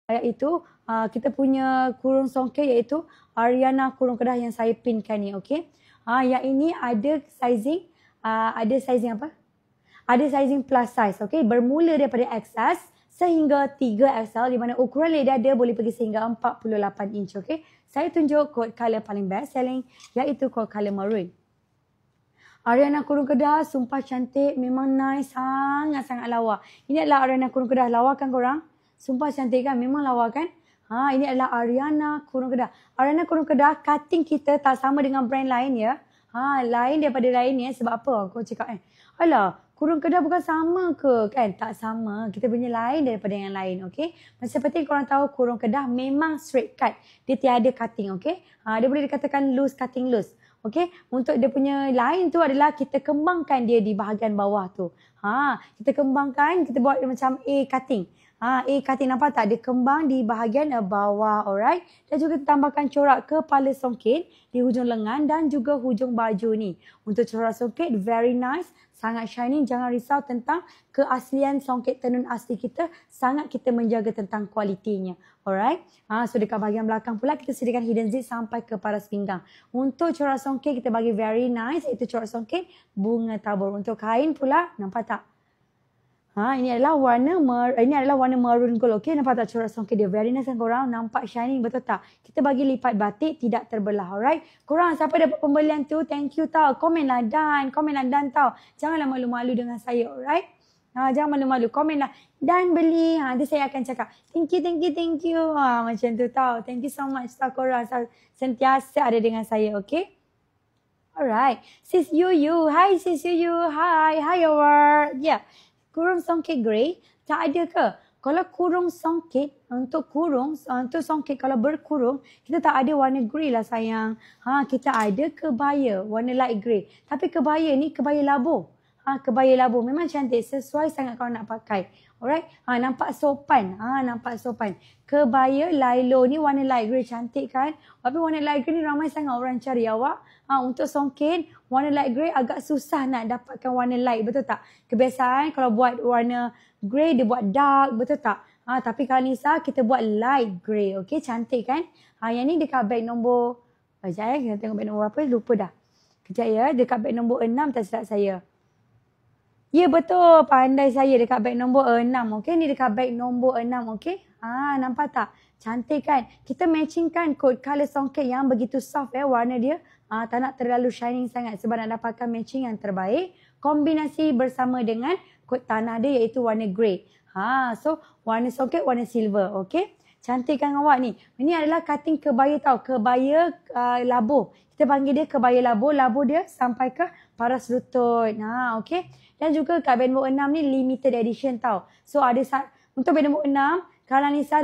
iaitu kita punya kurung songket iaitu Ariana kurung Kedah yang saya pinkan ni, okey. Yang ini ada sizing apa? Ada sizing plus size, okey. Bermula daripada XS sehingga 3XL di mana ukuran leg dada boleh pergi sehingga 48 inch, okey. Saya tunjuk kod color paling best selling iaitu kod color maroon. Ariana kurung Kedah sumpah cantik, memang nice, sangat-sangat lawa. Ini adalah Ariana kurung Kedah, lawa kan korang? Sumpah cantik kan? Memang lawa kan? Ini adalah Ariana kurung Kedah. Ariana kurung Kedah cutting kita tak sama dengan brand lain ya. Lain daripada lain ya. Sebab apa kau cakap alah, kurung Kedah bukan sama ke? Kan tak sama. Kita punya lain daripada yang lain, okey? Macam seperti korang tahu kurung Kedah memang straight cut. Dia tiada cutting, okey? Dia boleh dikatakan loose cutting loose. Okey, untuk dia punya lain tu adalah kita kembangkan dia di bahagian bawah tu. Kita kembangkan, kita buat macam A cutting. A cutting, nampak tak? Dia kembang di bahagian bawah, alright? Dan juga tambahkan corak kepala songket di hujung lengan dan juga hujung baju ni. Untuk corak songket, very nice, sangat shining. Jangan risau tentang keaslian songket tenun asli kita. Sangat kita menjaga tentang kualitinya. Alright? So dekat bahagian belakang pula kita sediakan hidden zip sampai ke paras pinggang. Untuk corak songket kita bagi very nice, iaitu corak songket bunga tabur. Untuk kain pula, nampak tak? Ini adalah warna maroon gold, okey. Nampak tak corak songket dia? Very nice kan korang? Nampak shining, betul tak? Kita bagi lipat batik tidak terbelah, alright? Korang siapa dapat pembelian tu, thank you tau. Komenlah dan tau. Janganlah malu-malu dengan saya, alright? Jangan malu-malu, komenlah dan beli. Nanti saya akan cakap thank you. Macam tu tau. Thank you so much tau korang. Sentiasa ada dengan saya, okey? Alright. Sis Yuyu. Hi Sis Yuyu. Hi over. Yeah. Kurung songket grey tak ada ke? Kalau kurung songket, untuk songket kalau berkurung, kita tak ada warna grey lah sayang. Kita ada kebaya warna light grey. Tapi kebaya ni kebaya labuh. Kebaya labuh memang cantik, sesuai sangat kalau nak pakai. Alright? Nampak sopan. Nampak sopan. Kebaya Lailo ni warna light grey, cantik kan? Tapi warna light grey ni ramai sangat orang cari awak. Untuk songket, warna light grey agak susah nak dapatkan warna light, betul tak? Kebiasaan kalau buat warna grey dia buat dark, betul tak? Tapi kalau Nisa kita buat light grey, okey? Cantik kan? Yang ni dekat beg nombor, sekejap kita tengok beg nombor apa, lupa dah. Kejap ya, dekat beg nombor 6 tak silap saya. Ya betul, pandai saya, dekat beg nombor 6, okey? Ni dekat beg nombor 6, okey? Nampak tak? Cantik kan? Kita matchingkan kod color songket yang begitu soft warna dia. Tak nak terlalu shining sangat sebab nak dapatkan matching yang terbaik. Kombinasi bersama dengan kod tanah dia iaitu warna grey. So warna songket warna silver, okey? Cantik kan awak ni? Ini adalah cutting kebaya tau, kebaya labuh. Kita panggil dia kebaya labuh. Labuh dia sampai ke paras lutut. Okey? Dan juga kat beg nombor 6 ni limited edition tau. So ada untuk beg nombor 6, kalau Nisa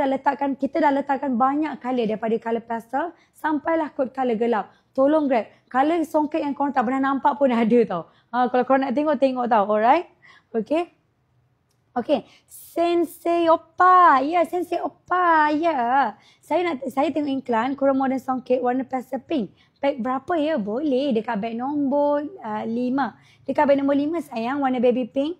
kita dah letakkan banyak color daripada color pastel sampailah kod color gelap. Tolong grab. Color songket yang korang tak pernah nampak pun ada tau. Kalau korang nak tengok tau. Alright? Okay? Okay. Sensei Oppa. Ya, Sensei Oppa. Ya. Saya tengok iklan kurang modern songket warna pastel pink. Beg berapa ya? Boleh. Dekat beg nombor 5. Dekat beg nombor 5 sayang, warna baby pink.